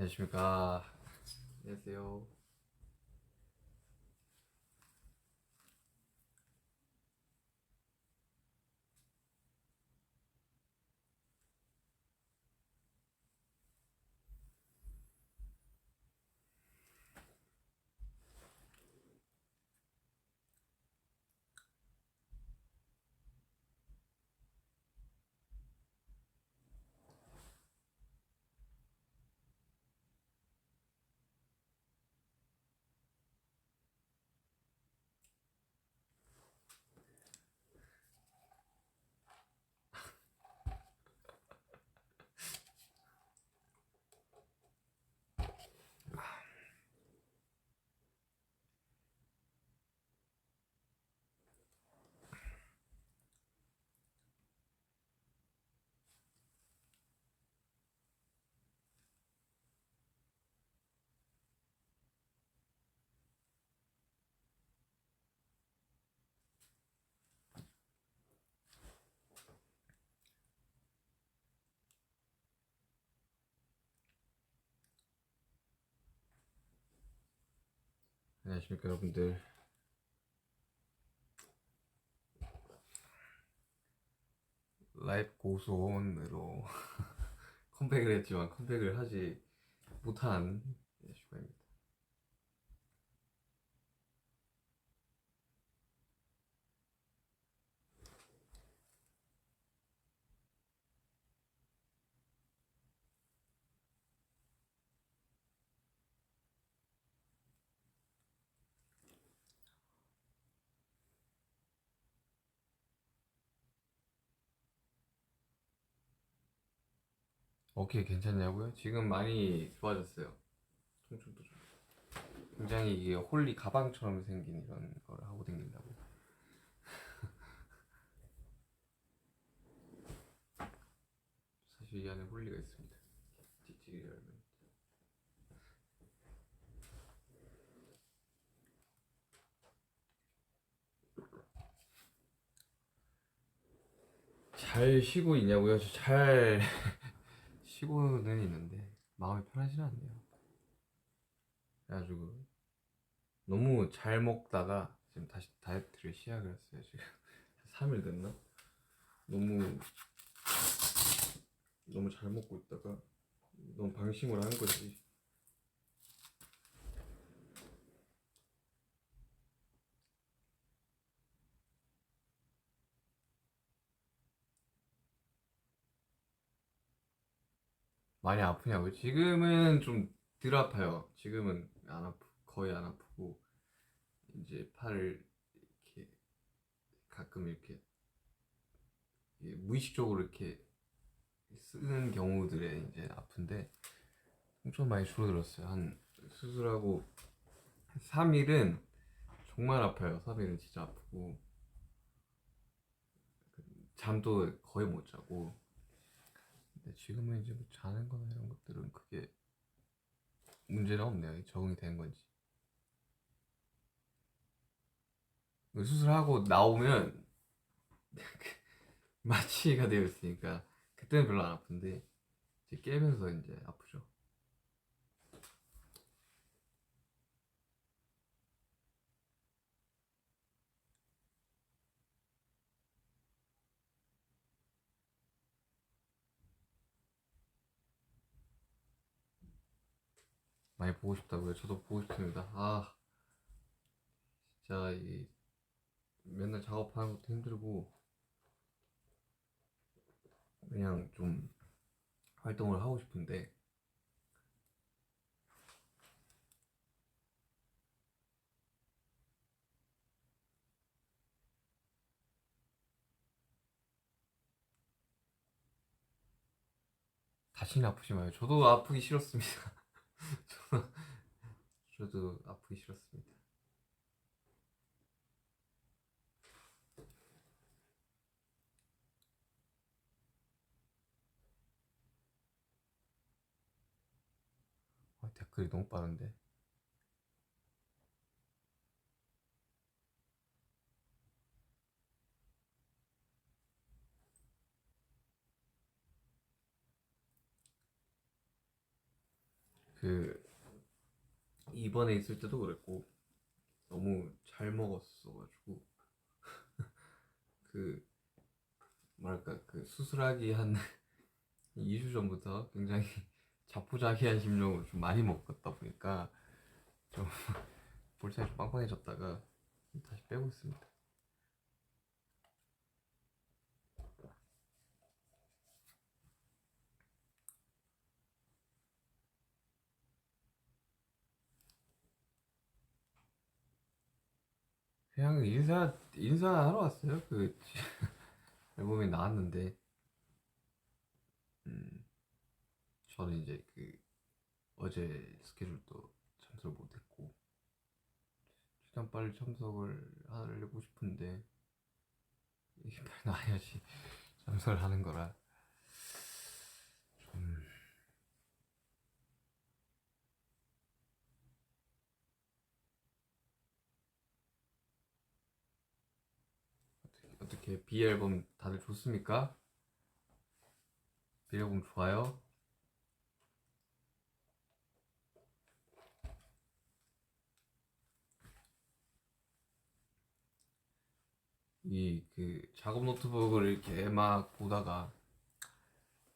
안녕하십니까. 안녕하세요. 안녕하십니까, 여러분들. 라이브 고소원으로 컴백을 했지만 컴백을 하지 못한 슈가입니다. 오케이, 괜찮냐고요? 지금 많이 좋아졌어요. 통증도 좀. 굉장히 이게 홀리 가방처럼 생긴 이런 걸 하고 다닌다고. 사실 이 안에 홀리가 있습니다. 찌찌리 열면. 잘 쉬고 있냐고요? 잘 쉬고는 있는데 마음이 편하지는 않네요. 그래가지고 너무 잘 먹다가 지금 다시 다이어트를 시작을 했어요. 지금 3일 됐나? 너무 너무 잘 먹고 있다가 너무 방심을 한 거지. 많이 아프냐고요? 지금은 좀 덜 아파요. 지금은 거의 안 아프고 이제 팔을 이렇게 가끔 이렇게 무의식적으로 이렇게 쓰는 경우들에 이제 아픈데 엄청 많이 줄어들었어요. 한 수술하고 3일은 정말 아파요. 3일은 진짜 아프고 잠도 거의 못 자고. 근데 지금은 이제 뭐 자는 거나 이런 것들은 크게 문제는 없네요. 적응이 된 건지. 수술하고 나오면 마취가 되어 있으니까 그때는 별로 안 아픈데 이제 깨면서 이제 아프죠. 많이 보고 싶다고요? 저도 보고 싶습니다. 진짜 이 맨날 작업하는 것도 힘들고 그냥 좀 활동을 하고 싶은데 다시는 아프지 마요. 저도 아프기 싫었습니다. 저도 아프기 싫었습니다. 댓글이 너무 빠른데. 그 이번에 있을 때도 그랬고 너무 잘 먹었어가지고 그 뭐랄까 그 수술하기 한 2주 전부터 굉장히 자포자기한 심정으로 좀 많이 먹었다 보니까 좀 볼살이 좀 빵빵해졌다가 다시 빼고 있습니다. 그냥 인사하러 왔어요. 그 앨범이 나왔는데 음, 저는 이제 그 어제 스케줄도 참석을 못했고 최대한 빨리 참석을 하려고 싶은데 이게 빨리 나와야지 참석을 하는 거라 좀 어떻게 B 앨범 다들 좋습니까? B 앨범 좋아요? 이 그 작업 노트북을 이렇게 막 보다가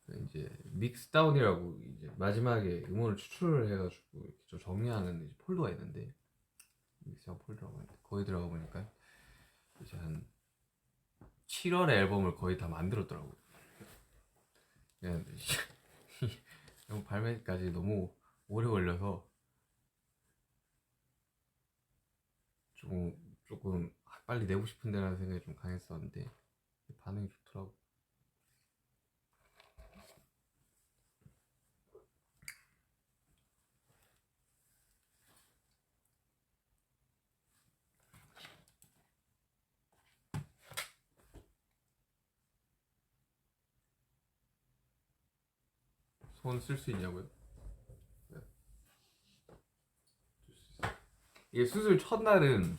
그 이제 믹스다운이라고 이제 마지막에 음원을 추출을 해가지고 이렇게 좀 정리하는 이제 폴더가 있는데 믹스다운 폴더라고 하는데 거기 들어가 보니까 이제 한 7월에 앨범을 거의 다 만들었더라고요. 그냥 앨범 발매까지 너무 오래 걸려서 조금 빨리 내고 싶은데라는 생각이 좀 강했었는데 반응이 좋더라고. 손 쓸 수 있냐고요? 네. 이게 수술 첫날은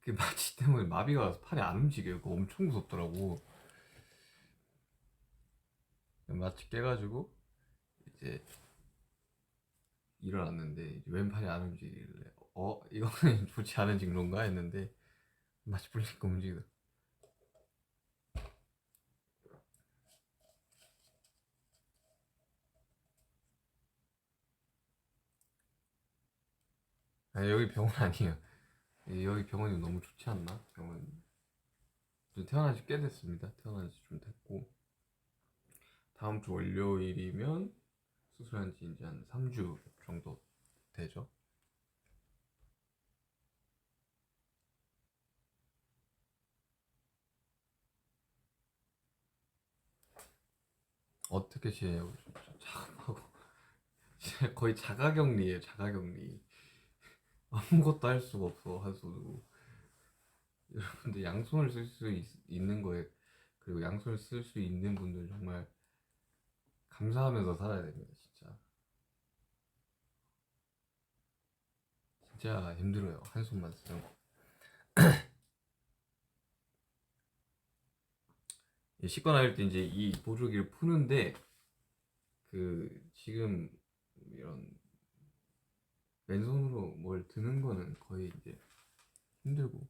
그 마취 때문에 마비가 와서 팔이 안 움직여요. 그거 엄청 무섭더라고. 마취 깨가지고 이제 일어났는데 이제 왼팔이 안 움직이길래 이거는 좋지 않은 징조인가 했는데 마취 풀리니까 움직이더라. 아니, 여기 병원 아니에요. 여기 병원이 너무 좋지 않나? 병원 태어난 지 꽤 됐습니다. 태어난 지 좀 됐고 다음 주 월요일이면 수술한 지 이제 한 3주 정도 되죠. 어떻게 지내냐고 진짜 참하고 거의 자가격리예요. 자가격리. 아무것도 할 수가 없어 한손으로. 여러분들 양손을 쓸 수 있는 거에 그리고 양손을 쓸 수 있는 분들 정말 감사하면서 살아야 됩니다. 진짜 힘들어요. 한 손만 쓰는 거. 씻고 나올 때 이제 이 보조기를 푸는데 그 지금 이런 왼손으로 뭘 드는 거는 거의 이제 힘들고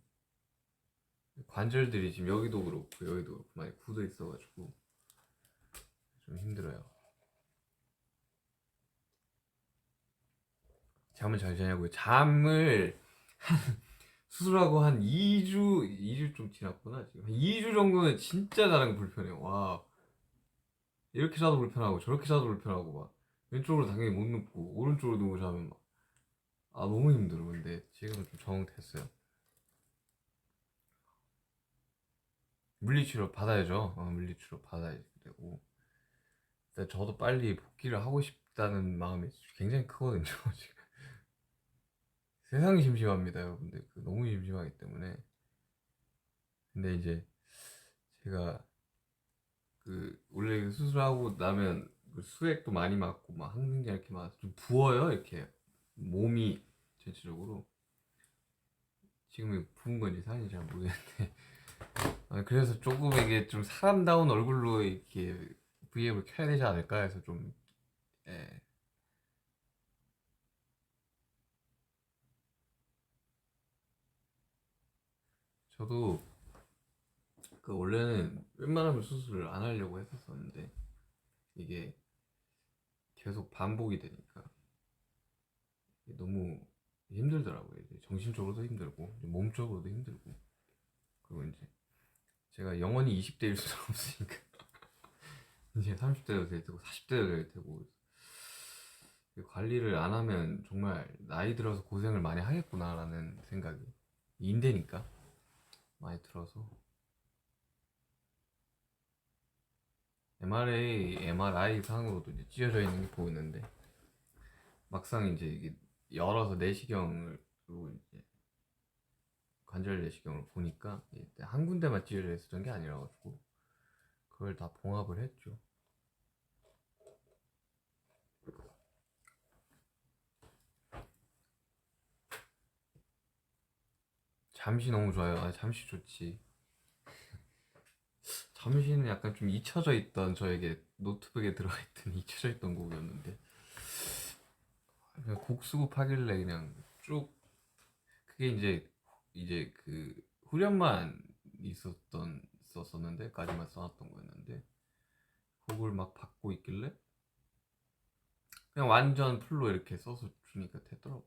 관절들이 지금 여기도 그렇고 여기도 그렇고 많이 굳어 있어가지고 좀 힘들어요. 잠을 잘 자냐고요? 잠을 수술하고 한 2주 좀 지났구나. 지금 한 2주 정도는 진짜 자는 거 불편해요. 와, 이렇게 자도 불편하고 저렇게 자도 불편하고 막 왼쪽으로 당연히 못 눕고 오른쪽으로 누워 자면 막 너무 힘들어. 근데 지금은 좀 적응됐어요. 물리치료 받아야죠. 물리치료 받아야 되고 근데 저도 빨리 복귀를 하고 싶다는 마음이 굉장히 크거든요. 지금 세상이 심심합니다, 여러분들. 너무 심심하기 때문에. 근데 이제 제가 그 원래 그 수술하고 나면 그 수액도 많이 맞고 막 항생제 이렇게 맞아서 좀 부어요. 이렇게 몸이 전체적으로. 지금 부은 건지 살인지 잘 모르겠는데 그래서 조금 이게 좀 사람다운 얼굴로 이렇게 브이앱을 켜야 되지 않을까 해서 좀 예, 저도 그 원래는 웬만하면 수술을 안 하려고 했었었는데 이게 계속 반복이 되니까 너무 힘들더라고요. 이제 정신적으로도 힘들고 이제 몸적으로도 힘들고, 그리고 이제 제가 영원히 20대일 수는 없으니까 이제 30대도 될 테고 40대도 될 테고, 관리를 안 하면 정말 나이 들어서 고생을 많이 하겠구나라는 생각이, 인대니까 많이 들어서. MRI 상으로도 이제 찢어져 있는 게 보이는데, 막상 이제 이게 열어서 내시경으로 이제 관절 내시경을 보니까 이제 한 군데만 찢어져 있었던 게 아니라 가지고 그걸 다 봉합을 했죠. 잠시 너무 좋아요. 잠시 좋지. 잠시는 약간 좀 잊혀져 있던, 저에게 노트북에 들어가 있던 잊혀져 있던 곡이었는데, 그냥 곡 수급하길래 그냥 쭉, 그게 이제 그 후렴만 있었었는데까지만 써놨던 거였는데, 곡을 막 받고 있길래 그냥 완전 풀로 이렇게 써서 주니까 되더라고.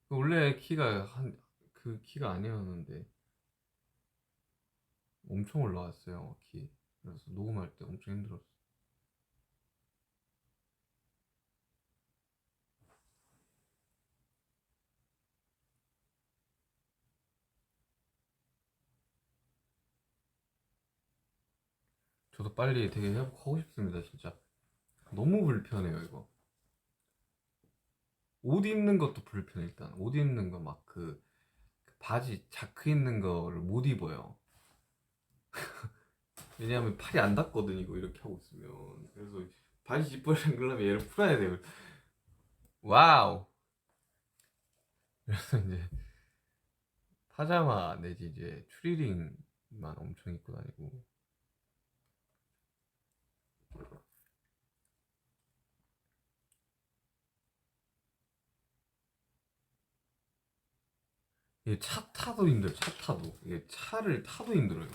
원래 키가 그 키가 아니었는데 엄청 올라왔어요, 키. 그래서 녹음할 때 엄청 힘들었어. 저도 빨리 되게 회복하고 싶습니다, 진짜. 너무 불편해요, 이거. 옷 입는 것도 불편해. 일단 옷 입는 거 막 그 바지 자크 있는 거를 못 입어요. 왜냐하면 팔이 안 닿거든, 이거 이렇게 하고 있으면. 그래서 바지 지퍼를 당기려면 얘를 풀어야 돼요. 와우. 그래서 이제 파자마 내지 이제 추리닝만 엄청 입고 다니고. 이게 차 타도 힘들어. 차 타도 이게 차를 타도 힘들어요.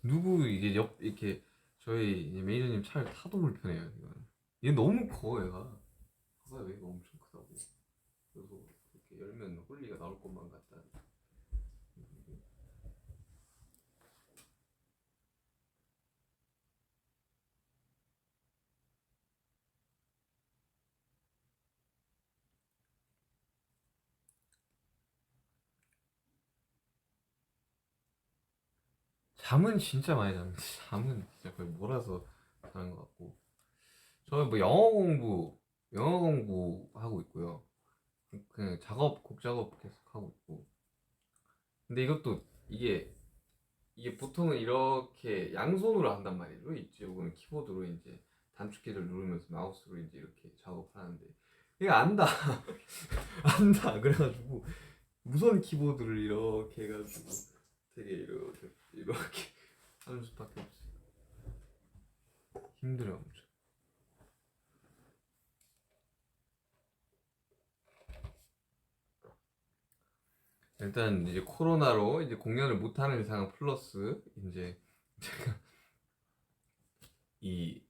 누구 이게 옆 이렇게 저희 이제 매니저님 차를 타도 불편해요. 이거는. 얘 너무 커, 얘가. 봐봐요, 얘가 엄청 크다고. 그래서 이렇게 열면 홀리가 나올 것만 같다. 잠은 진짜 많이 잡니다. 잠은 진짜 거의 몰아서 자는 것 같고. 저는 뭐 영어 공부하고 있고요. 그냥 곡 작업 계속 하고 있고. 근데 이것도 이게 보통은 이렇게 양손으로 한단 말이죠. 이쪽은 키보드로 이제 단축키를 누르면서 마우스로 이제 이렇게 작업하는데, 얘가 안다. 안다. 그래가지고 무선 키보드를 이렇게 해가지고 되게 이렇게 하는 수밖에 없어요. 힘들어요, 엄청. 일단 이제 코로나로 이제 공연을 못 하는 상황 플러스 이제 제가 이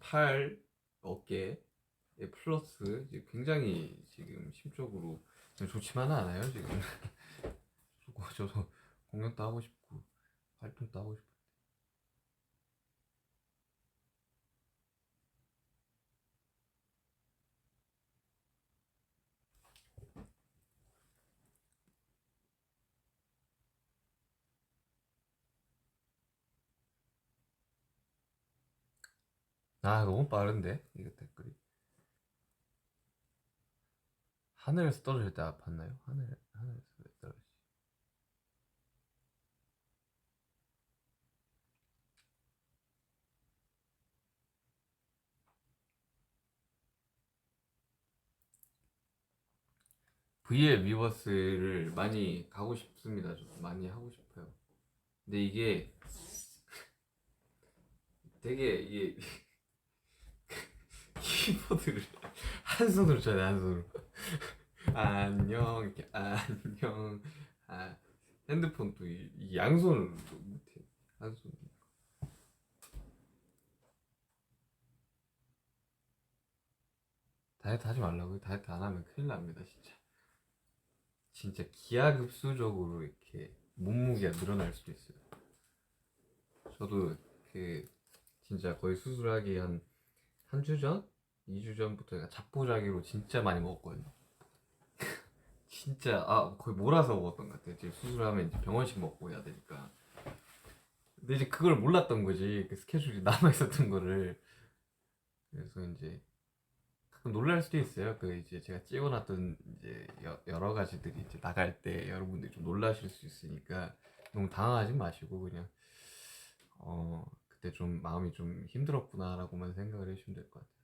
팔 어깨 플러스 이제 굉장히 지금 심적으로 좋지만은 않아요, 지금. 저도 공연도 하고 싶고 활동도 하고 싶고. 너무 빠른데 이거 댓글이. 하늘에서 떨어질 때 아팠나요? 하늘에서 왜 떨어지지? VL 위버스를 많이 가고 싶습니다. 좀 많이 하고 싶어요. 근데 이게 되게 이게 키보드를 한 손으로 쳐야 돼, 한 손으로. 안녕 이렇게 안녕. 아 핸드폰 또 이 양손으로 못해. 한 손. 다이어트 하지 말라고요. 다이어트 안 하면 큰일 납니다 진짜. 진짜 기하급수적으로 이렇게 몸무게가 늘어날 수도 있어요. 저도 그 진짜 거의 수술하기 한 주 전? 2주 전부터 제가 잡보자기로 진짜 많이 먹었거든요. 진짜 거의 몰아서 먹었던 것 같아요. 지금 수술하면 이제 병원식 먹고 해야 되니까. 근데 이제 그걸 몰랐던 거지. 그 스케줄이 남아 있었던 거를. 그래서 이제 가끔 놀랄 수도 있어요. 그 이제 제가 찍어놨던 이제 여러 가지들이 이제 나갈 때 여러분들이 좀 놀라실 수 있으니까 너무 당황하지 마시고 그냥 그때 좀 마음이 좀 힘들었구나라고만 생각을 해주시면 될 것 같아요.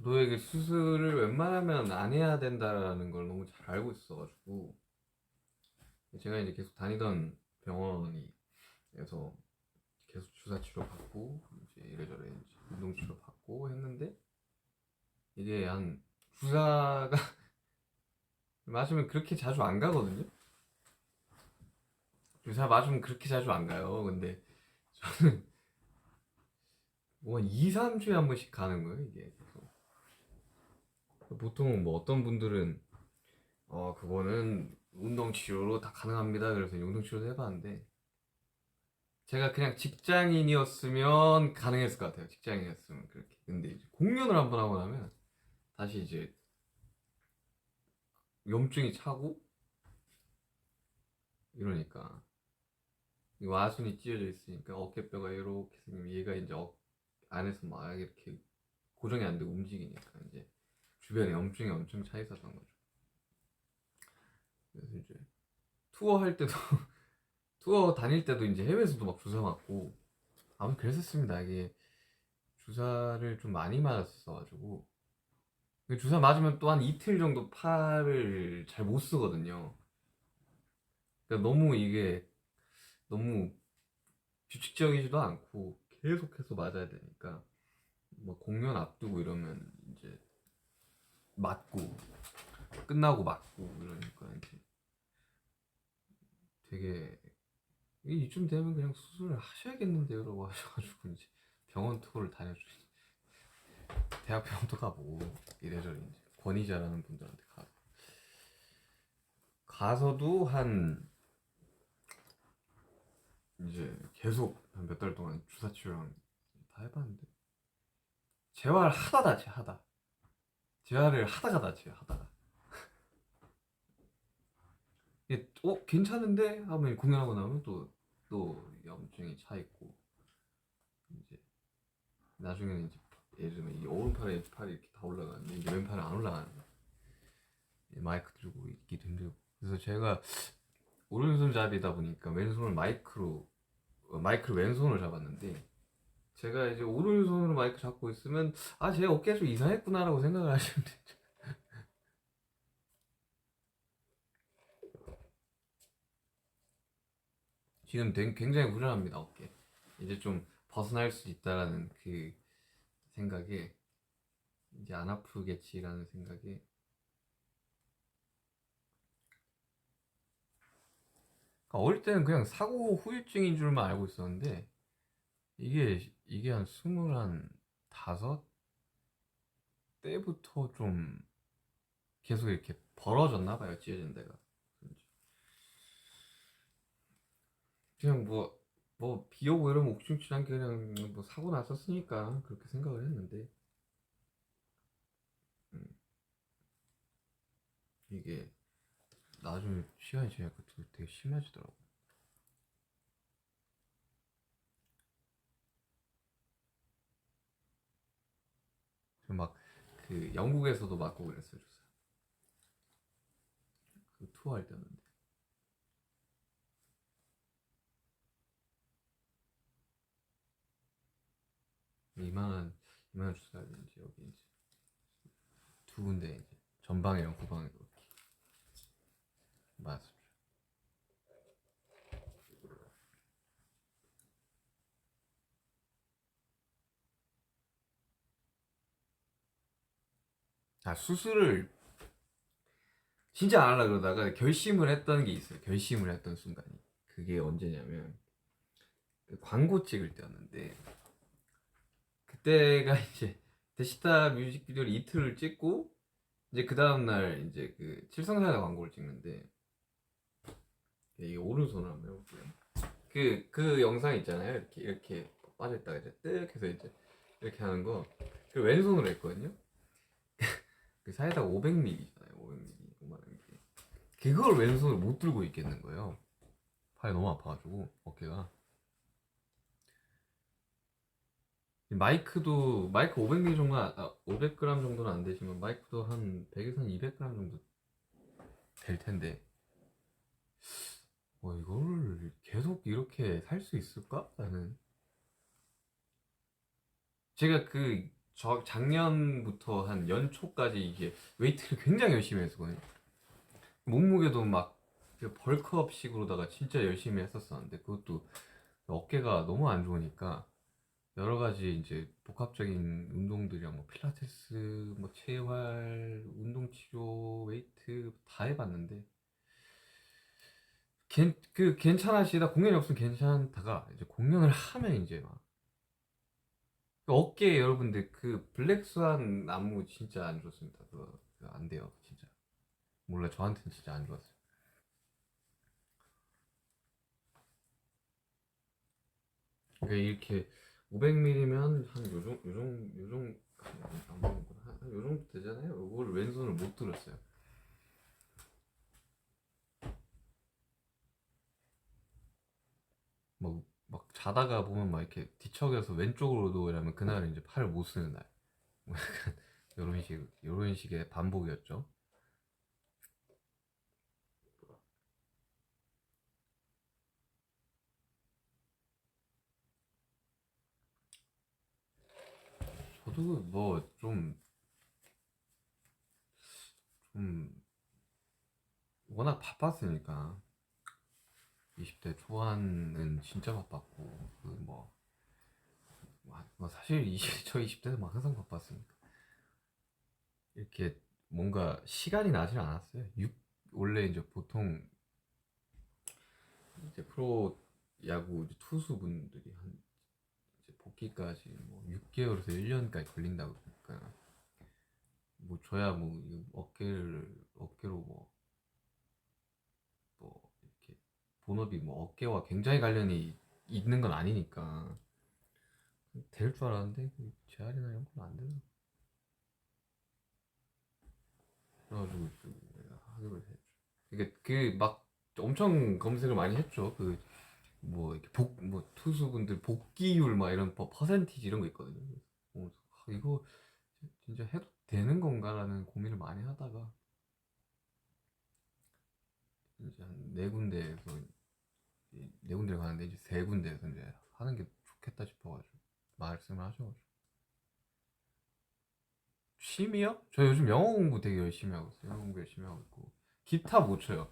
저도 이게 수술을 웬만하면 안 해야 된다라는 걸 너무 잘 알고 있어가지고 제가 이제 계속 다니던 병원이 그래서 계속 주사 치료 받고 이제 이래저래 이제 운동 치료 받고 했는데 이게 한 주사가 맞으면 그렇게 자주 안 가거든요. 주사 맞으면 그렇게 자주 안 가요. 근데 저는 뭐 2, 3주에 한 번씩 가는 거예요, 이게. 계속. 보통 뭐 어떤 분들은 그거는 운동 치료로 다 가능합니다. 그래서 운동 치료도 해봤는데 제가 그냥 직장인이었으면 가능했을 것 같아요. 직장인이었으면 그렇게. 근데 이제 공연을 한 번 하고 나면 다시 이제 염증이 차고 이러니까 이 와순이 찢어져 있으니까 어깨뼈가 이렇게 생기면 얘가 이제 안에서 막 이렇게 고정이 안 되고 움직이니까 이제 주변에 염증이 엄청 차 있었던 거죠. 그래서 이제 투어 할 때도 투어 다닐 때도 이제 해외에서도 막 주사 맞고 아무튼 그랬었습니다. 이게 주사를 좀 많이 맞았어가지고 그 주사 맞으면 또 한 이틀 정도 팔을 잘 못 쓰거든요. 그러니까 너무 이게 너무 규칙적이지도 않고 계속해서 맞아야 되니까 뭐 공연 앞두고 이러면 이제 맞고 끝나고 맞고 이러니까 이제 되게 이쯤 되면 그냥 수술을 하셔야겠는데요라고 하셔가지고 이제 병원 투어를 다녀주시 대학 병원도 가보고 이래저래 이제 권위자라는 분들한테 가서도 한 이제 계속 한 몇 달 동안 주사 치료랑 다 해봤는데 재활 하다 다치 하다 재활을 하다가 다쳐요 하다가 이게 괜찮은데 하면 공연하고 나면 또 염증이 차 있고 이제 나중에는 이제 예를 들면 이 오른팔에 왼팔이 이렇게 다 올라가는데 이제 왼팔은 안 올라가는 거야. 마이크 들고 있기도 힘들고 그래서 제가 오른손잡이다 보니까 왼손을 마이크를 왼손으로 잡았는데 제가 이제 오른손으로 마이크 잡고 있으면 제 어깨가 좀 이상했구나라고 생각을 하시면 되죠. 지금 굉장히 불안합니다 어깨. 이제 좀 벗어날 수 있다라는 그 생각에 이제 안 아프겠지라는 생각에 그러니까 어릴 때는 그냥 사고 후유증인 줄만 알고 있었는데 이게 한 스물 한 다섯 때부터 좀 계속 이렇게 벌어졌나 봐요 찢어진 데가. 그냥 뭐 비 오고 이러면 욱신욱신한 게 그냥 뭐 사고 났었으니까 그렇게 생각을 했는데 음, 이게 나중에 시간이 지나니까 되게 심해지더라고. 막 그 영국에서도 맞고 그랬어요 주사. 그 투어 할 때였는데 이만한 주사야 되는지 여기 이제 두 군데 이제 전방이랑 후방으로 이렇게 맞습니다. 아, 수술을 진짜 안 하려고 그러다가 결심을 했던 게 있어요. 결심을 했던 순간이. 그게 언제냐면 그 광고 찍을 때였는데, 그때가 이제 데시타 뮤직비디오를 이틀을 찍고 이제 그 다음날 이제 그 칠성사이다 광고를 찍는데, 이게 오른손을 한번 해볼게요. 그 영상 있잖아요. 이렇게 빠져있다가 이제 뜩 해서 이제 이렇게 하는 거. 그 왼손으로 했거든요. 그 사이다 500ml잖아요. 500ml. 500ml. 그걸 왼손으로 못 들고 있겠는 거예요. 팔이 너무 아파가지고 어깨가. 마이크 500ml 정도, 500g 정도는 안 되지만 마이크도 한 100에서 한 200g 정도 될 텐데, 이거를 계속 이렇게 살 수 있을까? 나는 제가 작년부터 한 연초까지 이게 웨이트를 굉장히 열심히 했었거든요. 몸무게도 막 벌크업식으로다가 진짜 열심히 했었었는데, 그것도 어깨가 너무 안 좋으니까 여러 가지 이제 복합적인 운동들이랑 뭐 필라테스, 뭐 재활, 운동 치료, 웨이트 다 해봤는데 괜찮아지다, 공연이 없으면 괜찮다가 이제 공연을 하면 이제 막 어깨, 여러분들 그 블랙스완 안무 진짜 안 좋습니다. 그거 안 돼요 진짜. 몰라, 저한테는 진짜 안 좋았어요. 그러니까 이렇게 500ml면 한 요정 안 먹는구나. 한 요정도 되잖아요. 이걸 왼손을 못 들었어요. 막 자다가 보면 막 이렇게 뒤척여서 왼쪽으로도 이러면 그날은 이제 팔을 못 쓰는 날. 뭐 약간 요런 식의 반복이었죠. 저도 뭐 좀 워낙 바빴으니까 20대 초반은 진짜 바빴고, 사실 저 20대도 막 항상 바빴으니까 이렇게 뭔가 시간이 나질 않았어요. 원래 이제 보통 이제 프로 야구 이제 투수분들이 한 이제 복귀까지 뭐 6개월에서 1년까지 걸린다고 그러니까, 뭐 저야 뭐 어깨로 이렇게 본업이 뭐 어깨와 굉장히 관련이 있는 건 아니니까 될 줄 알았는데 재활이나 이런 건 안 되더라고. 그래가지고 내가 하기로 했죠. 그러니까 막 엄청 검색을 많이 했죠. 이렇게 투수분들 복귀율 막 이런 퍼센티지 이런 거 있거든요. 이거 진짜 해도 되는 건가라는 고민을 많이 하다가 이제 한 네 군데에서 네 군데를 가는데 이제 세 군데에서 이제 하는 게 좋겠다 싶어가지고 말씀을 하셔가지고. 취미요? 저 요즘 영어 공부 되게 열심히 하고 있어요. 영어 공부 열심히 하고 있고, 기타 못 쳐요.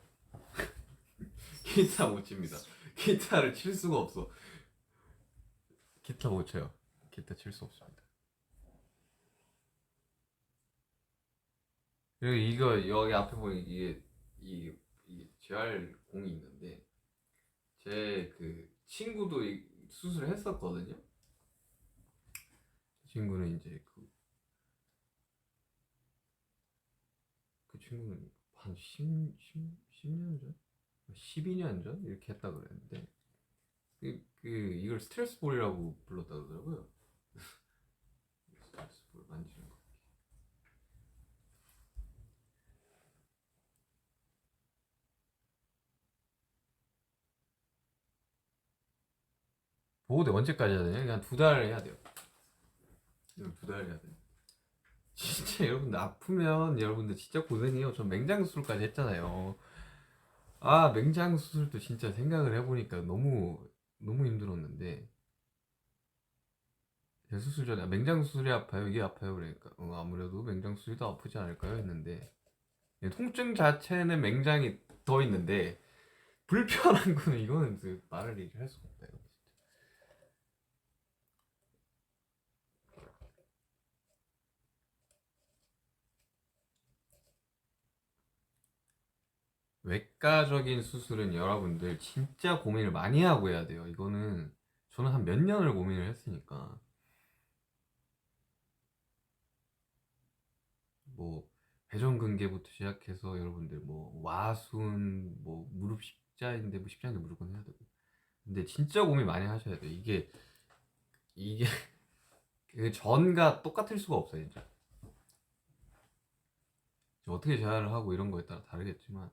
기타 못 칩니다. 기타를 칠 수가 없어. 기타 못 쳐요. 기타 칠 수 없습니다. 그리고 이거 여기 앞에 보면 이게 재활 공이 있는데, 제 그 친구도 수술을 했었거든요. 친구는 이제 그 친구는 한 10년 전? 12년 전? 이렇게 했다 그랬는데, 이걸 스트레스 볼이라고 불렀다 그러더라고요. 스트레스 볼 만지는 거. 보호대 언제까지 해야 되냐? 그냥 2달 해야 돼요. 이걸 2달 해야 돼요. 진짜 여러분들 아프면 여러분들 진짜 고생해요. 전 맹장 수술까지 했잖아요. 아, 맹장 수술도 진짜 생각을 해보니까 너무 너무 힘들었는데, 대수술 전에 맹장 수술이 아파요? 이게 아파요? 그러니까 아무래도 맹장 수술이 더 아프지 않을까요? 했는데 통증 자체는 맹장이 더 있는데 불편한 거는 이거는 말을 얘기할 수가 없다 이거. 외과적인 수술은 여러분들 진짜 고민을 많이 하고 해야 돼요. 이거는 저는 한 몇 년을 고민을 했으니까 뭐 회전근개부터 시작해서 여러분들 뭐 와순 뭐 무릎 십자인대 뭐 십자인대 무조건 해야 되고 근데 진짜 고민 많이 하셔야 돼요. 이게 그 전과 똑같을 수가 없어요 진짜. 어떻게 재활을 하고 이런 거에 따라 다르겠지만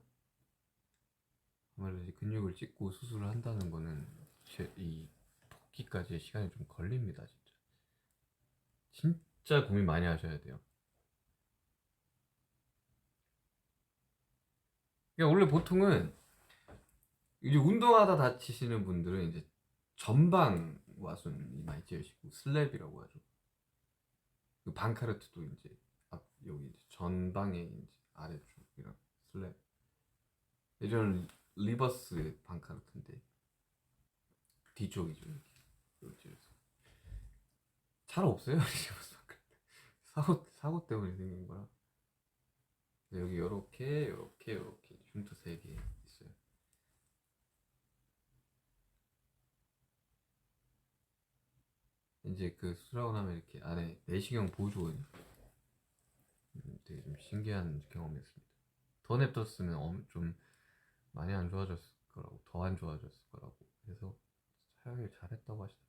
아무래도 이제 근육을 찍고 수술을 한다는 거는 이 복귀까지의 시간이 좀 걸립니다 진짜. 진짜 고민 많이 하셔야 돼요. 그러니까 원래 보통은 이제 운동하다 다치시는 분들은 이제 전방 와순이 많이 찌으시고 슬랩이라고 하죠. 그 방카르트도 이제 앞 여기 이제 전방에 이제 아래쪽이랑 슬랩. 예전 리버스 방카르트인데 뒤쪽이죠 이렇게. 잘 없어요 리버스 방카르트. 사고 때문에 생긴 거라. 여기 요렇게 흉터 3개 있어요. 이제 그 수술하고 나면 이렇게 안에 내시경 보조거든요. 되게 좀 신기한 경험이었습니다. 더 냅뒀으면 좀 많이 안 좋아졌을 거라고, 더 안 좋아졌을 거라고 해서 사용을 잘했다고 하시더라고요.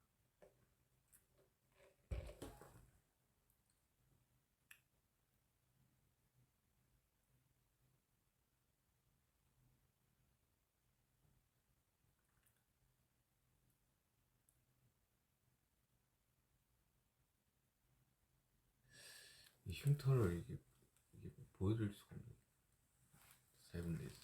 이 흉터를 이게 보여드릴 수가 없네요. 7days.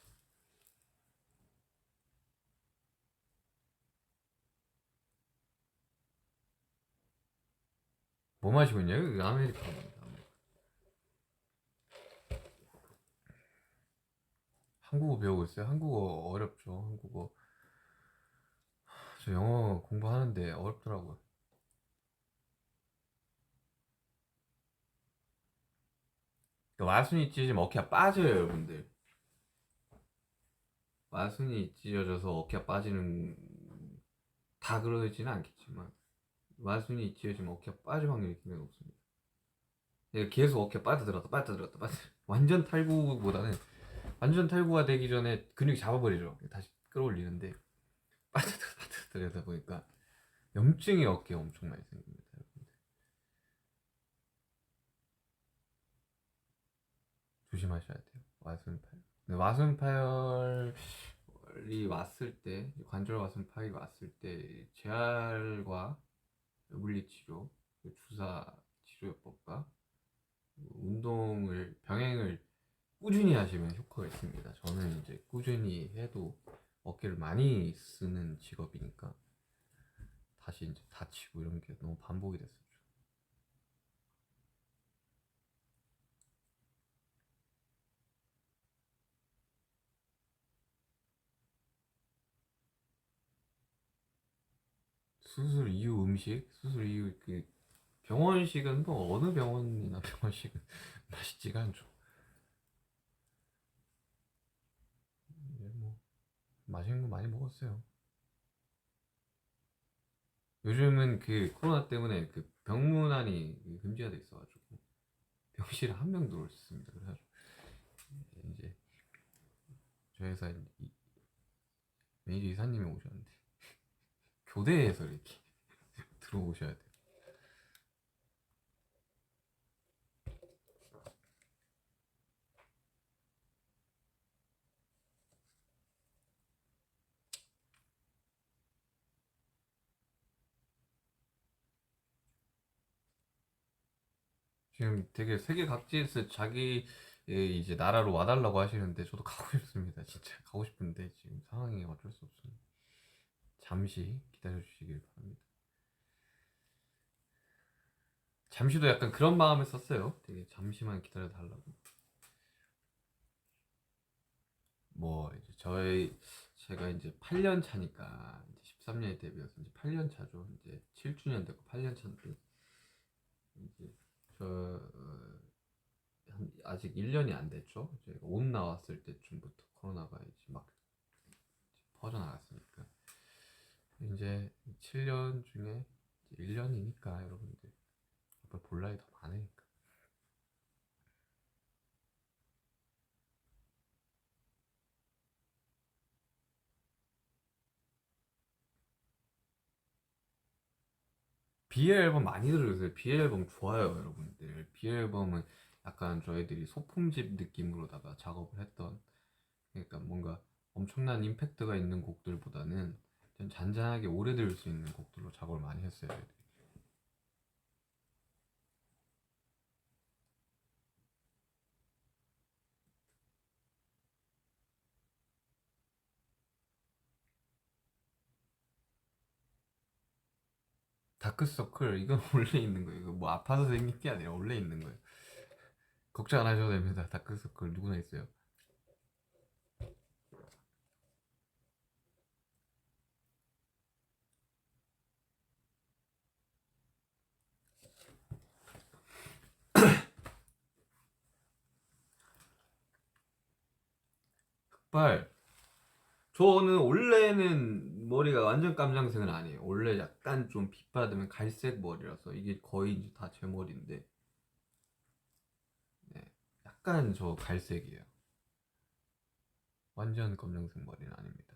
뭐 마시고 있냐고? 이거 아메리카노입니다. 한국어 배우고 있어요? 한국어 어렵죠. 한국어. 저 영어 공부하는데 어렵더라고요. 그러니까 와순이 찢어지면 어깨가 빠져요, 여러분들. 와순이 찢어져서 어깨가 빠지는 다 그러지는 않겠지만 와순이 찢어지면 어깨가 빠질 확률이 굉장히 높습니다. 계속 어깨 빠져들었다 빠져들었다 빠져 완전 탈구보다는 완전 탈구가 되기 전에 근육이 잡아버리죠. 다시 끌어올리는데 빠져들어 빠져들어다 보니까 염증이 어깨에 엄청 많이 생깁니다. 여러분들. 조심하셔야 돼요. 와순파열. 근데 와순파열이 왔을 때 관절 와순파열이 왔을 때 재활과 물리치료, 주사 치료요법과 운동을 병행을 꾸준히 하시면 효과가 있습니다. 저는 이제 꾸준히 해도 어깨를 많이 쓰는 직업이니까 다시 이제 다치고 이런 게 너무 반복이 됐었죠. 수술 이후 음식, 수술 이후 그 병원식은 뭐 어느 병원이나 병원식은 맛있지가 않죠. 이제 뭐 맛있는 거 많이 먹었어요. 요즘은 그 코로나 때문에 그 병문안이 금지가 돼 있어가지고 병실에 한 명 들어올 수 있습니다. 그래가지고 이제 저희 회사 매니저 이사님이 오셨는데 교대에서 이렇게 들어오셔야 돼요. 지금 되게 세계 각지에서 자기 이제 나라로 와달라고 하시는데 저도 가고 싶습니다. 진짜 가고 싶은데 지금 상황이 어쩔 수 없습니다. 잠시 기다려 주시길 바랍니다. 잠시도 약간 그런 마음을 썼어요. 되게 잠시만 기다려 달라고. 뭐 이제 제가 이제 8년 차니까 이제 13년에 데뷔해서 이제 8년 차죠. 이제 7주년 되고 8년 차인데 이제 저 아직 1년이 안 됐죠. 제가 옷 나왔을 때쯤부터 코로나가 이제 막 퍼져나갔으니까 이제 7년 중에 1년이니까 여러분들 앞으로 볼 나이 더 많으니까. 비엘 앨범 많이 들어주세요. 비엘 앨범 좋아요, 여러분들. 비엘 앨범은 약간 저희들이 소품집 느낌으로다가 작업을 했던, 그러니까 뭔가 엄청난 임팩트가 있는 곡들보다는 좀 잔잔하게 오래 들을 수 있는 곡들로 작업을 많이 했어요. 다크서클 이건 원래 있는 거예요. 이거 뭐 아파서 생긴 게 아니라 원래 있는 거예요. 걱정 안 하셔도 됩니다. 다크서클 누구나 있어요. 흑발. 저는 원래는 머리가 완전 깜장색은 아니에요. 원래 약간 좀 빛 받으면 갈색 머리라서 이게 거의 이제 다 제 머리인데, 네, 약간 저 갈색이에요. 완전 검정색 머리는 아닙니다.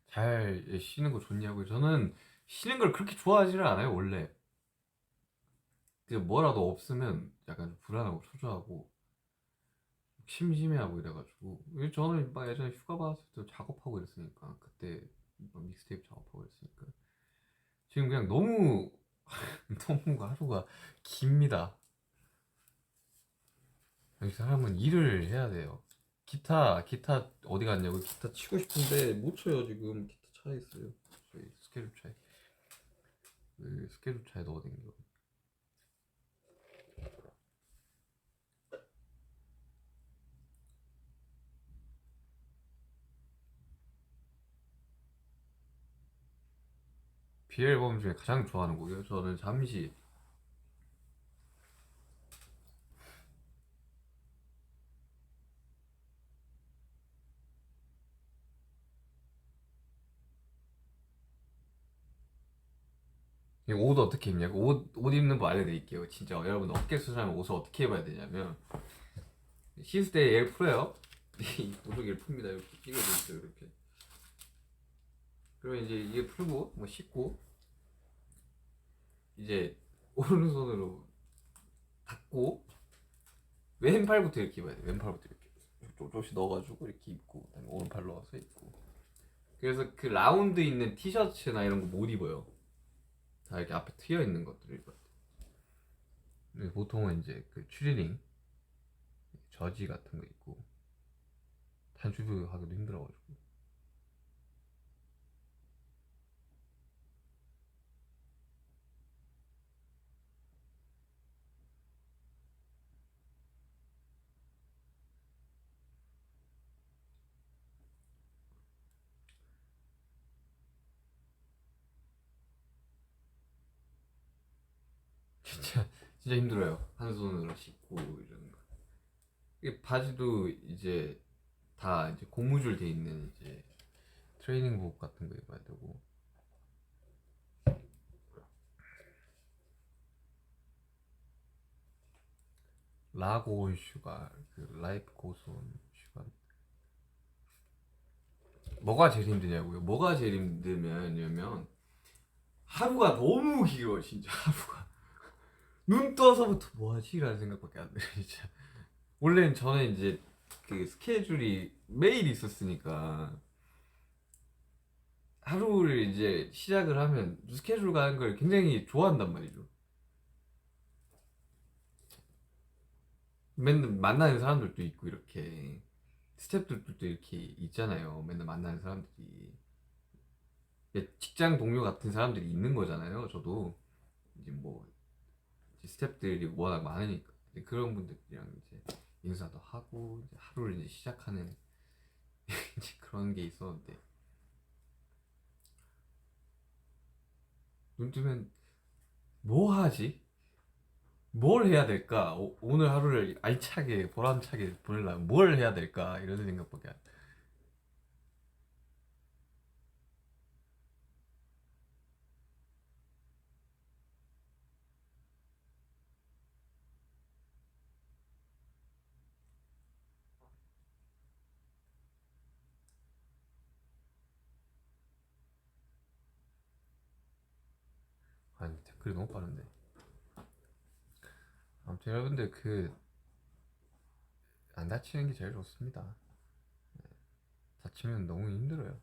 잘 쉬는 거 좋냐고요? 저는 쉬는 걸 그렇게 좋아하지는 않아요, 원래. 그 뭐라도 없으면 약간 불안하고 초조하고 심심해하고 이래가지고 저는 막 예전에 휴가 받았을 때 작업하고 이랬으니까 그때 막 믹스테이프 작업하고 이랬으니까 지금 그냥 너무 너무 하루가 깁니다. 이 사람은 일을 해야 돼요. 기타 어디 갔냐고. 기타 치고 싶은데 못 쳐요. 지금 기타 차에 있어요. 저희 스케줄 차에. 그 스케줄 차에 넣어둔겨. 비 앨범 중에 가장 좋아하는 곡이요. 저는 잠시. 옷 어떻게 입냐고. 옷 입는 거 알려드릴게요. 진짜 여러분 어깨 수술하면 옷을 어떻게 입어야 되냐면 씻을 때 얘를 풀어요. 이 보조 얘를 풉니다. 이렇게 끼고 있어요. 이렇게. 그리고 이제 이게 풀고 뭐 씻고 이제 오른손으로 닫고 왼팔부터 이렇게 입어야 돼. 왼팔부터 이렇게 조금씩 넣어가지고 이렇게 입고 그다음에 오른팔 넣어서 입고. 그래서 그 라운드 있는 티셔츠나 이런 거 못 입어요. 다 이렇게 앞에 트여 있는 것들을 입어야 돼. 근데 보통은 이제 그 추리닝, 저지 같은 거 입고 단추도 하기도 힘들어가지고. 진짜 진짜 힘들어요. 한 손으로 씻고 이러는 거. 이게 바지도 이제 다 이제 고무줄 돼 있는 이제 트레이닝복 같은 거 입어야 되고. 라고 슈가 그 라이프 고스온 슈가. 뭐가 제일 힘드냐고요? 뭐가 제일 힘들면요 하루가 너무 길어. 진짜 하루가 눈 떠서부터 뭐하지? 라는 생각밖에 안 들어요. 진짜 원래는 저는 이제 그 스케줄이 매일 있었으니까 하루를 이제 시작을 하면 스케줄 가는 걸 굉장히 좋아한단 말이죠. 맨날 만나는 사람들도 있고 이렇게 스태프들도 이렇게 있잖아요. 맨날 만나는 사람들이 직장 동료 같은 사람들이 있는 거잖아요. 저도 이제 뭐 이제 스태프들이 워낙 많으니까 이제 그런 분들이랑 이제 인사도 하고 이제 하루를 이제 시작하는 이제 그런 게 있었는데 눈 뜨면 뭐 하지? 뭘 해야 될까? 오늘 하루를 알차게 보람차게 보내려면 뭘 해야 될까? 이런 생각밖에 안. 아니 댓글이 너무 빠른데. 아무튼 여러분들 그 안 다치는 게 제일 좋습니다. 다치면 너무 힘들어요.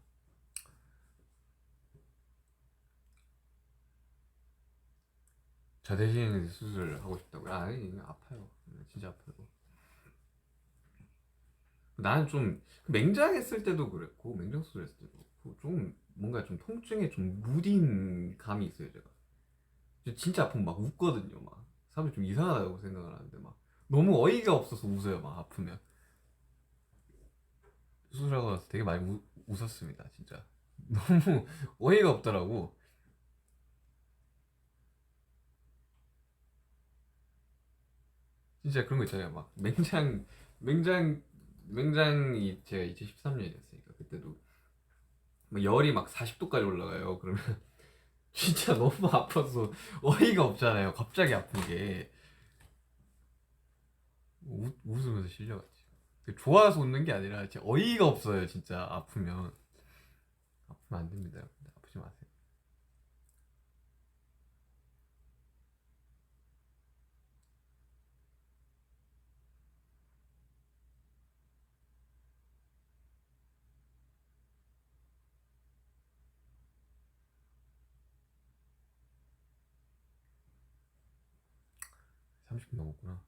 저 대신 수술을 하고 싶다고요? 아니 아파요. 진짜 아파요. 나는 좀 맹장했을 때도 그랬고 맹장 수술했을 때도 그렇고 좀 뭔가 좀 통증에 좀 무딘 감이 있어요 제가. 진짜 아프면 막 웃거든요 막. 사람이 좀 이상하다고 생각을 하는데 막 너무 어이가 없어서 웃어요 막 아프면. 수술하고 나서 되게 많이 웃었습니다 진짜. 너무 어이가 없더라고. 진짜 그런 거 있잖아요 막 맹장 맹장이 제가 2013년이었으니까 그때도 막 열이 막 40도까지 올라가요. 그러면 진짜 너무 아파서 어이가 없잖아요. 갑자기 아픈 게 웃으면서 실려갔지. 좋아서 웃는 게 아니라 진짜 어이가 없어요. 진짜 아프면 안 됩니다. 아프지 마세요. 30분 넘었구나.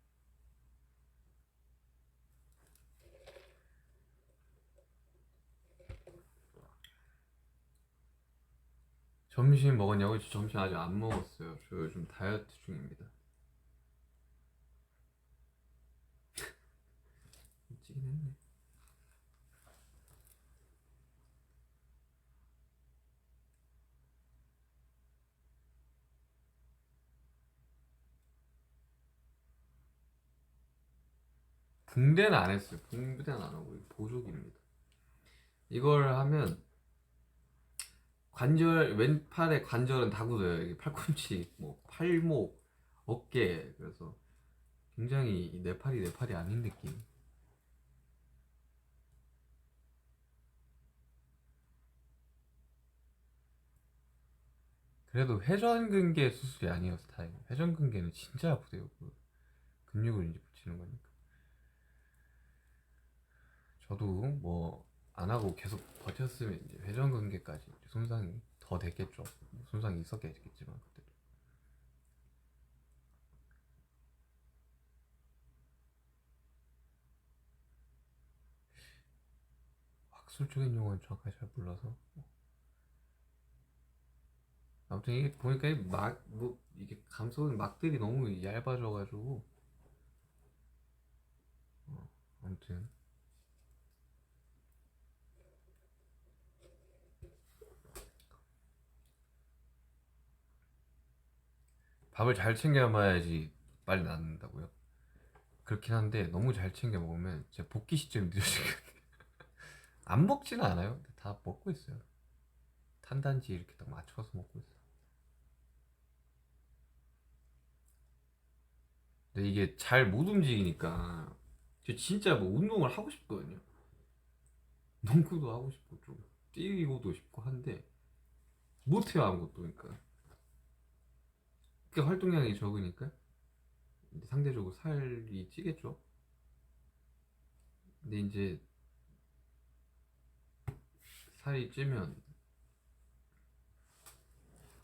점심 먹었냐고요? 저 점심 아직 안 먹었어요. 저 요즘 다이어트 중입니다. 찌긴 했네. 붕대는 안 했어요. 붕대는 안 하고 보조기입니다. 이걸 하면 관절 왼팔의 관절은 다 굳어요. 이게 팔꿈치, 뭐 팔목, 어깨. 그래서 굉장히 내 팔이 아닌 느낌. 그래도 회전근개 수술이 아니어서 다행이에요. 회전근개는 진짜 아프대요. 그 근육을 이제 붙이는 거니까. 저도 뭐 안 하고 계속 버텼으면 이제 회전근개까지 이제 손상이 더 됐겠죠. 손상이 있었겠지만 그때도. 학술적인 용어는 정확하게 잘 몰라서. 아무튼 이게 보니까 뭐 이게 감소는 막들이 너무 얇아져가지고 아무튼 밥을 잘 챙겨 먹어야지 빨리 낫는다고요. 그렇긴 한데 너무 잘 챙겨 먹으면 제 복귀 시점이 늦어지거든요. 안 먹지는 않아요. 근데 다 먹고 있어요. 탄단지 이렇게 딱 맞춰서 먹고 있어요. 근데 이게 잘 못 움직이니까 저 진짜 뭐 운동을 하고 싶거든요. 농구도 하고 싶고 좀 뛰고도 싶고 한데 못해요 아무것도. 그러니까 활동량이 적으니까 이제 상대적으로 살이 찌겠죠. 근데 이제 살이 찌면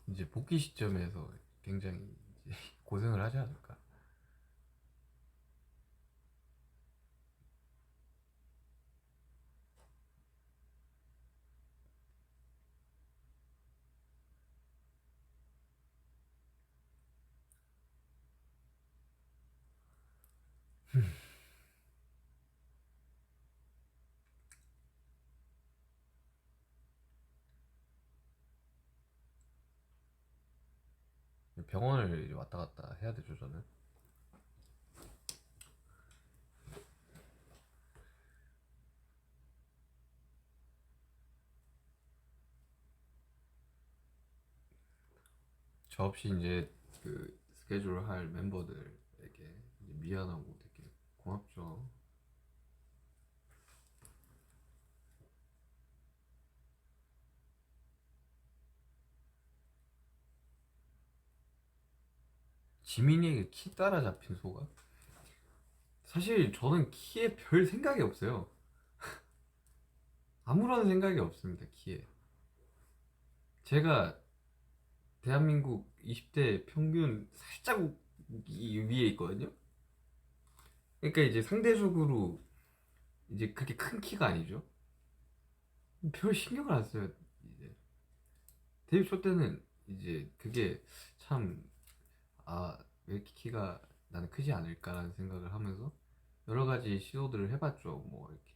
이제 복귀 시점에서 굉장히 이제 고생을 하지 않을까. 병원을 이제 왔다 갔다 해야 되죠 저는. 저 없이 이제 그 스케줄 할 멤버들에게 이제 미안하고 되게 고맙죠. 지민이에게 키 따라잡힌 소가? 사실 저는 키에 별 생각이 없어요. 아무런 생각이 없습니다 키에. 제가 대한민국 20대 평균 살짝 위에 있거든요. 그러니까 이제 상대적으로 이제 그렇게 큰 키가 아니죠. 별 신경을 안 써요. 이제 데뷔 초 때는 이제 그게 참, 왜 이렇게 키가 나는 크지 않을까라는 생각을 하면서 여러 가지 시도들을 해봤죠. 뭐 이렇게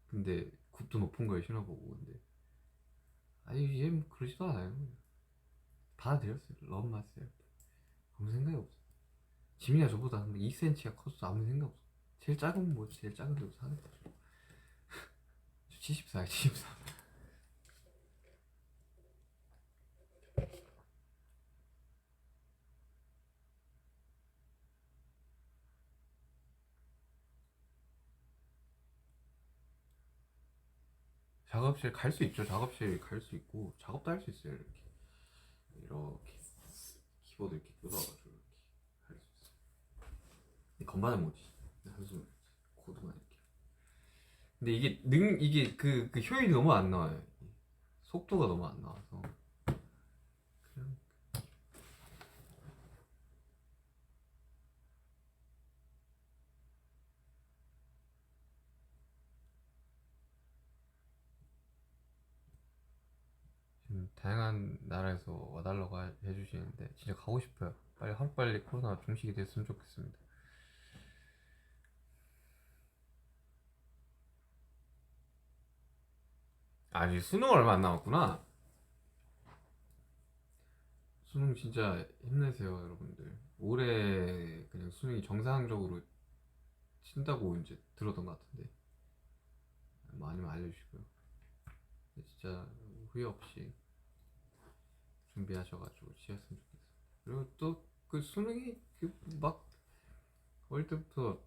근데 굽도 높은 걸 신어보고. 근데 아니 얘 뭐 그러지도 않아요. 받아들였어요. 러브 마세요. 아무 생각이 없어. 지민이가 저보다 한 2cm가 컸어. 아무 생각 없어. 제일 작은 뭐 제일 작은 데로 사는 거죠. 저 74야 74. 작업실 갈 수 있죠. 작업실 갈 수 있고 작업도 할 수 있어요. 이렇게 키보드 이렇게 뜯어가지고 이렇게 할 수 있어. 근데 건반은 못치. 한숨 코드만 이렇게. 근데 이게 그 효율이 너무 안 나와요. 속도가 너무 안 나와서. 그냥 지금 다양한 나라에서 와달라고 해주시는데 진짜 가고 싶어요. 빨리 하루빨리 코로나 종식이 됐으면 좋겠습니다. 아직 수능 얼마 안 남았구나. 수능 진짜 힘내세요, 여러분들. 올해 그냥 수능이 정상적으로 친다고 이제 들었던 것 같은데 많이 알려주시고요. 진짜 후회 없이 준비하셔가지고 치셨으면 좋겠어요. 그리고 또 그 수능이 그 막 어릴 때부터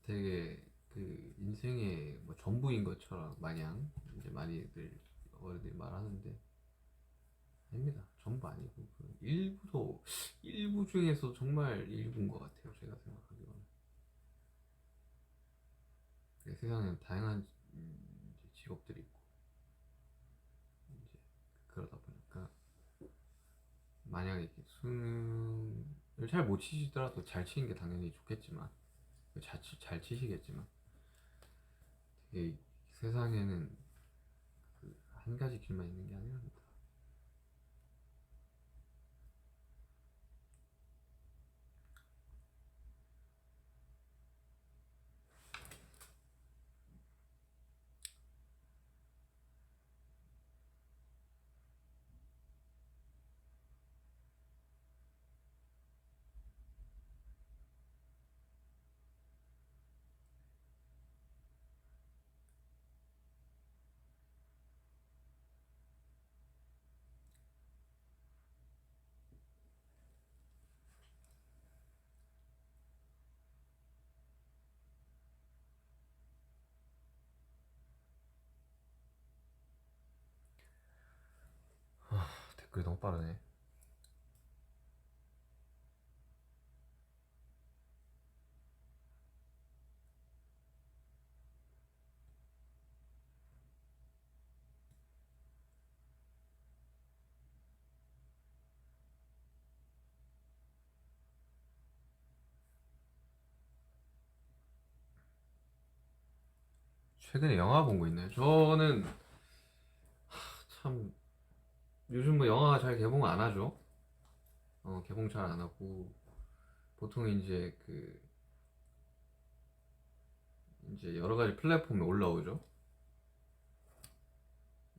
되게 그 인생의 뭐 전부인 것처럼 마냥 이제 많이들 어른들이 말하는데 아닙니다. 전부 아니고 그 일부 중에서 정말 일부인 것 같아요. 제가 생각하기로는. 세상에는 다양한 이제 직업들이 있고 이제 그러다 보니까 만약에 이렇게 수능을 잘 못 치시더라도 잘 치는 게 당연히 좋겠지만 잘 치시겠지만 되게 세상에는 그 한 가지 길만 있는 게 아니랍니다. 댓글이 너무 빠르네. 최근에 영화 본 거 있나요? 저는 참 요즘 뭐 영화 잘 개봉 안 하죠. 개봉 잘 안 하고 보통 이제 여러 가지 플랫폼에 올라오죠.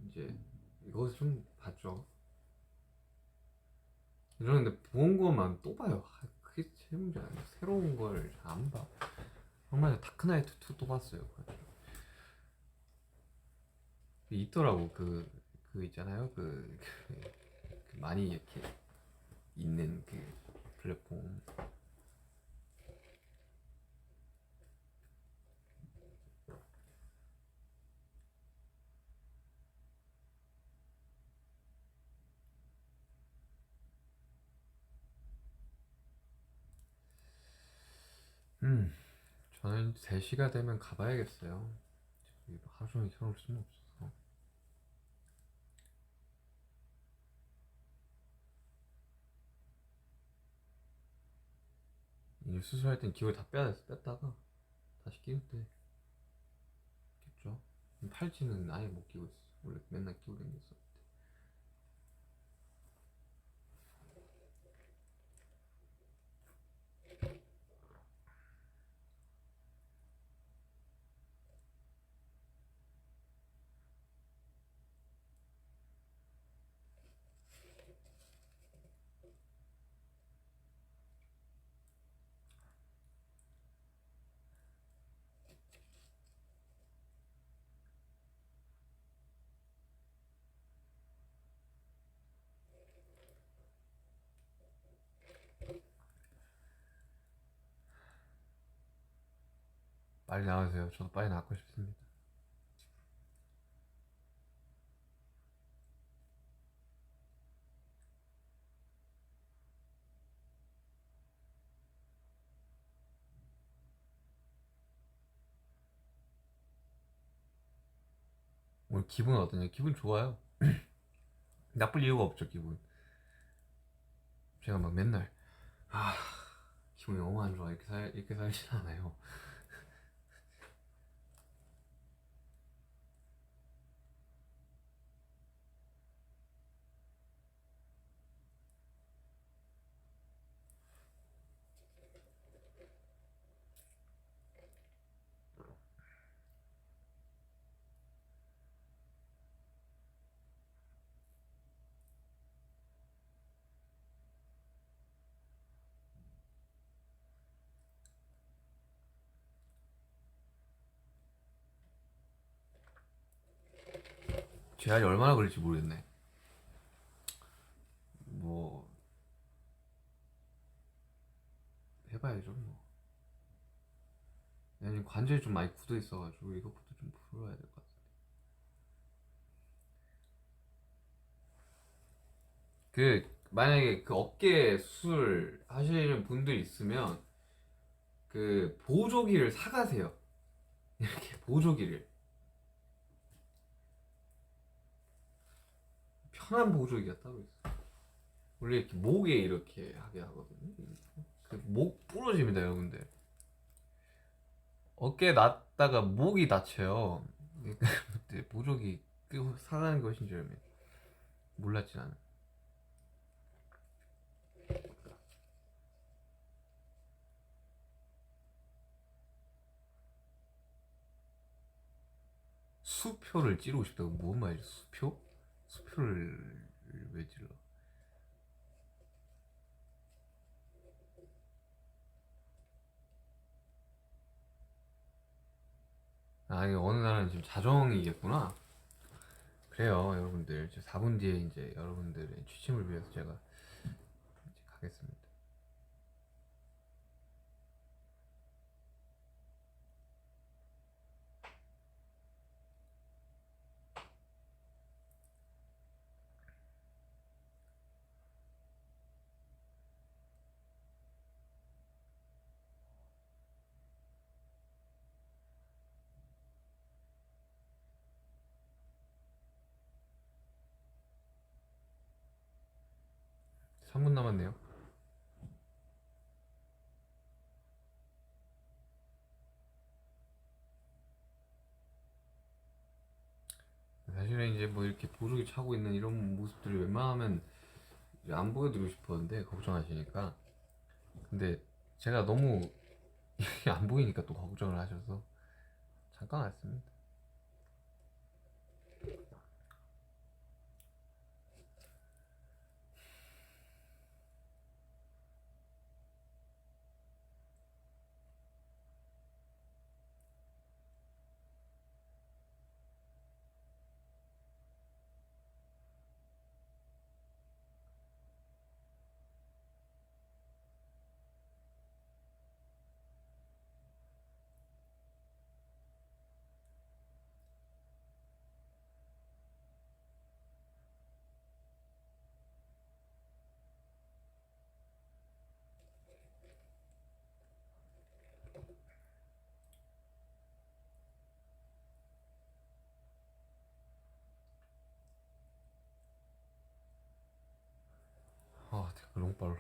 이제 이거 좀 봤죠. 이러는데 본 거만 또 봐요. 그게 제일 문제 아니야. 새로운 걸 잘 안 봐. 얼마 전에 다크나이트 2 또 봤어요. 있더라고 그 있잖아요. 그 많이 이렇게 있는 그 플랫폼. 음, 저는 3시가 되면 가봐야겠어요. 하루 종일 켜놓을 수는 없어서. 이제 수술할 땐 기울 다 뺐다가 다시 끼울 때 겠죠. 팔찌는 아예 못 끼고 있어. 원래 맨날 끼고 다녔어. 빨리 나와주세요. 저도 빨리 나고 싶습니다. 오늘 기분 어떠냐? 기분 좋아요. 나쁠 이유가 없죠, 기분. 제가 막 맨날 아 기분이 너무 안 좋아 이렇게 살진 않아요. 재활이 얼마나 걸릴지 모르겠네. 뭐 해봐야죠 뭐. 내가 관절이 좀 많이 굳어 있어가지고 이것부터 좀 풀어야 될 것 같아. 만약에 그 어깨 수술 하시는 분들 있으면 그 보조기를 사가세요. 이렇게 보조기를 편한 보조기가 따로 있어. 원래 이렇게 목에 이렇게 하게 하거든요. 그 목 부러집니다, 여러분들. 어깨 놨다가 목이 다쳐요. 그때 보조기 사가는 것인 줄 몰랐지 나는. 수표를 찌르고 싶다고 뭔 말이지? 수표? 수표를 왜 찔러? 아 이게 어느 날은 지금 자정이겠구나. 그래요 여러분들. 4분 뒤에 이제 여러분들의 취침을 위해서 제가 이제 가겠습니다. 3분 남았네요. 사실은 이제 뭐 이렇게 보조기 차고 있는 이런 모습들을 웬만하면 이제 안 보여드리고 싶었는데 걱정하시니까. 근데 제가 너무 이게 안 보이니까 또 걱정을 하셔서 잠깐 왔습니다. 너무 빨라.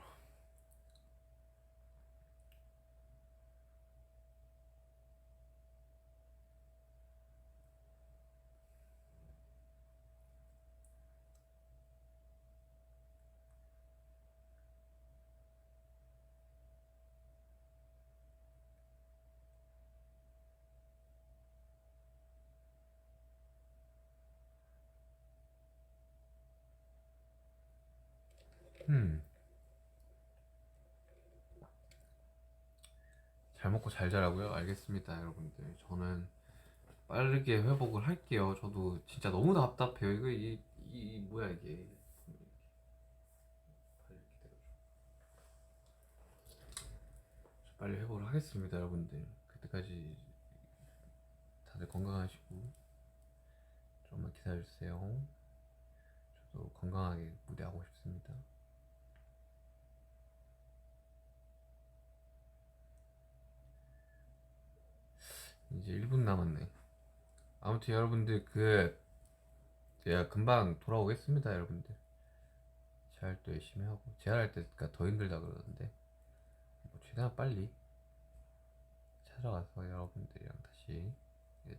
음. 잘 먹고 잘 자라고요? 알겠습니다, 여러분들. 저는 빠르게 회복을 할게요. 저도 진짜 너무 답답해요. 이거 뭐야 이게? 빨리 회복을 하겠습니다, 여러분들. 그때까지 다들 건강하시고 조금만 기다려주세요. 저도 건강하게 무대하고 싶습니다. 이제 1분 남았네. 아무튼 여러분들 제가 금방 돌아오겠습니다, 여러분들. 재활도 열심히 하고 재활할 때가 더 힘들다 그러는데 뭐 최대한 빨리 찾아가서 여러분들이랑 다시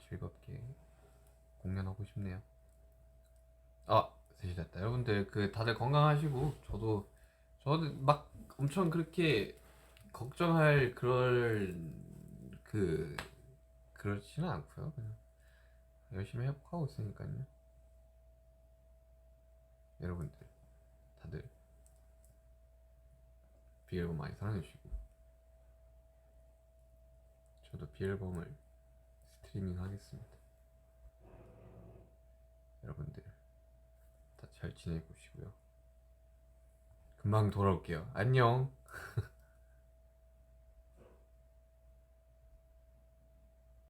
즐겁게 공연하고 싶네요. 아, 3시 됐다. 여러분들 다들 건강하시고 저도 막 엄청 그렇게 걱정할 그 그렇지는 않고요. 그냥 열심히 회복하고 있으니까요. 여러분들 다들 비앨범 많이 사랑해주시고 저도 비앨범을 스트리밍 하겠습니다. 여러분들 다 잘 지내고 계시고요. 금방 돌아올게요. 안녕.